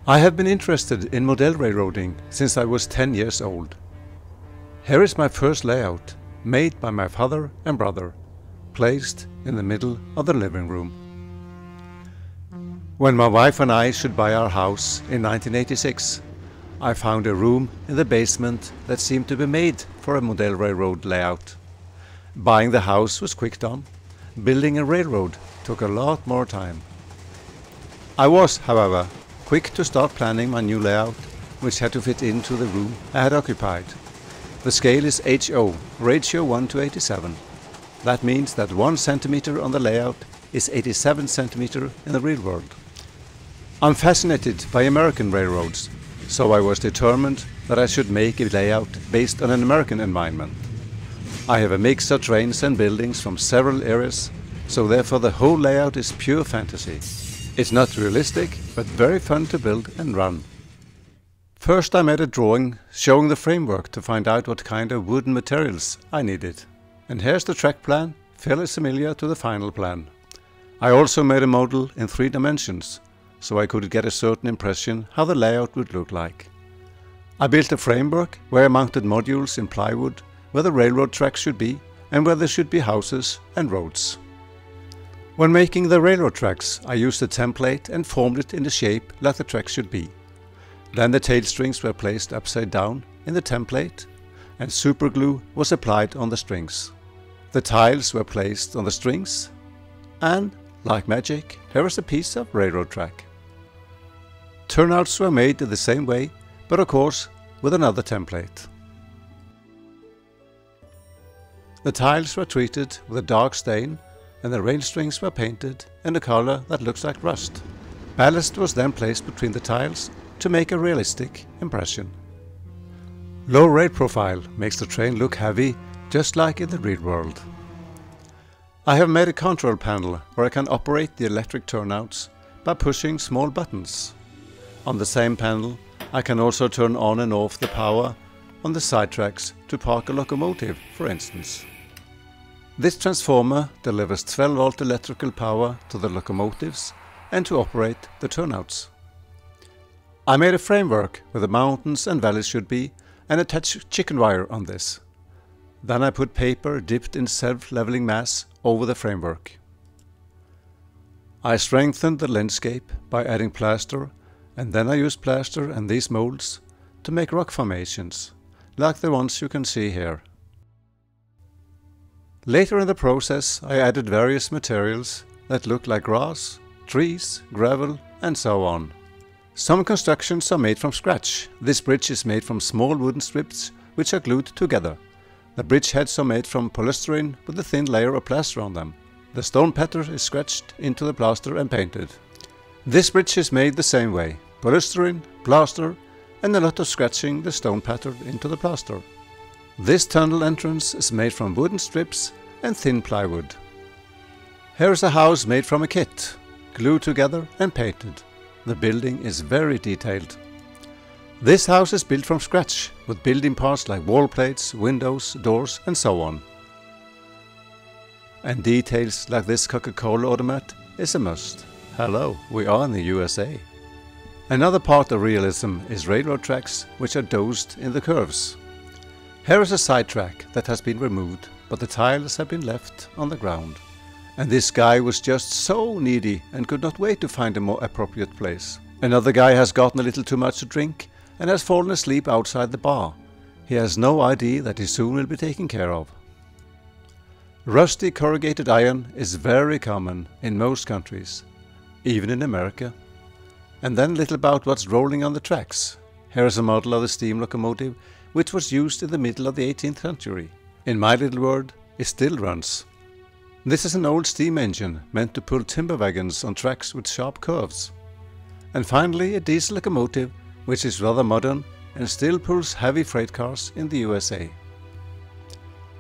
I have been interested in model railroading since I was 10 years old. Here is my first layout, made by my father and brother, placed in the middle of the living room. When my wife and I should buy our house in 1986, I found a room in the basement that seemed to be made for a model railroad layout. Buying the house was quick done. Building a railroad took a lot more time. I was, however, quick to start planning my new layout, which had to fit into the room I had occupied. The scale is HO, ratio 1:87. That means that 1 centimeter on the layout is 87 centimeter in the real world. I'm fascinated by American railroads, so I was determined that I should make a layout based on an American environment. I have a mix of trains and buildings from several areas, so therefore the whole layout is pure fantasy. It's not realistic, but very fun to build and run. First I made a drawing showing the framework to find out what kind of wooden materials I needed. And here's the track plan, fairly similar to the final plan. I also made a model in 3 dimensions, so I could get a certain impression how the layout would look like. I built a framework where I mounted modules in plywood where the railroad tracks should be and where there should be houses and roads. When making the railroad tracks, I used a template and formed it in the shape like the tracks should be. Then the tail strings were placed upside down in the template and superglue was applied on the strings. The tiles were placed on the strings and, like magic, here is a piece of railroad track. Turnouts were made in the same way, but of course with another template. The tiles were treated with a dark stain and the rail strings were painted in a color that looks like rust. Ballast was then placed between the tiles to make a realistic impression. Low rail profile makes the train look heavy, just like in the real world. I have made a control panel where I can operate the electric turnouts by pushing small buttons. On the same panel, I can also turn on and off the power on the side tracks to park a locomotive, for instance. This transformer delivers 12-volt electrical power to the locomotives and to operate the turnouts. I made a framework where the mountains and valleys should be and attached chicken wire on this. Then I put paper dipped in self-leveling mass over the framework. I strengthened the landscape by adding plaster, and then I used plaster and these molds to make rock formations, like the ones you can see here. Later in the process I added various materials that look like grass, trees, gravel and so on. Some constructions are made from scratch. This bridge is made from small wooden strips which are glued together. The bridge heads are made from polystyrene with a thin layer of plaster on them. The stone pattern is scratched into the plaster and painted. This bridge is made the same way. Polystyrene, plaster and a lot of scratching the stone pattern into the plaster. This tunnel entrance is made from wooden strips and thin plywood. Here is a house made from a kit, glued together and painted. The building is very detailed. This house is built from scratch with building parts like wall plates, windows, doors and so on. And details like this Coca-Cola automat is a must. Hello, we are in the USA. Another part of realism is railroad tracks which are dosed in the curves. Here is a side track that has been removed, but the tiles have been left on the ground. And this guy was just so needy and could not wait to find a more appropriate place. Another guy has gotten a little too much to drink and has fallen asleep outside the bar. He has no idea that he soon will be taken care of. Rusty corrugated iron is very common in most countries, even in America. And then a little about what's rolling on the tracks. Here is a model of the steam locomotive which was used in the middle of the 18th century. In my little world, it still runs. This is an old steam engine meant to pull timber wagons on tracks with sharp curves. And finally a diesel locomotive which is rather modern and still pulls heavy freight cars in the USA.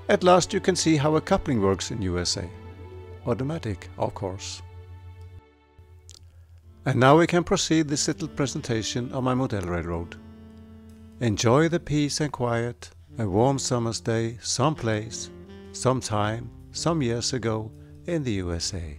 At last you can see how a coupling works in USA. Automatic, of course. And now we can proceed this little presentation of my model railroad. Enjoy the peace and quiet, a warm summer's day, someplace, sometime, some years ago in the USA.